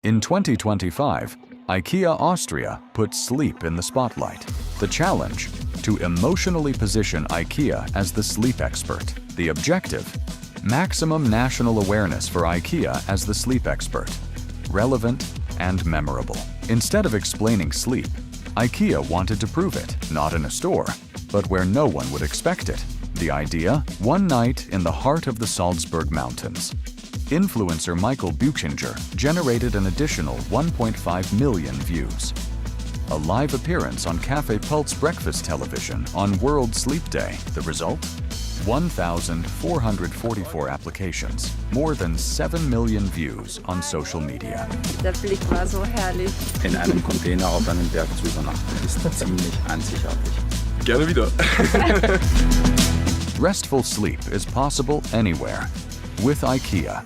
In 2025, IKEA Austria put sleep in the spotlight. The challenge? To emotionally position IKEA as the sleep expert. The objective? Maximum national awareness for IKEA as the sleep expert. Relevant and memorable. Instead of explaining sleep, IKEA wanted to prove it, not in a store, but where no one would expect it. The idea? One night in the heart of the Salzburg Mountains. Influencer Michael Buchinger generated an additional 1.5 million views. A live appearance on Cafe Pulse breakfast television on World Sleep Day. The result? 1,444 applications, more than 7 million views on social media. Der Blick war so herrlich. In einem Container auf einem Berg zu übernachten ist ziemlich einzigartig. Gerne wieder. Restful sleep is possible anywhere with IKEA.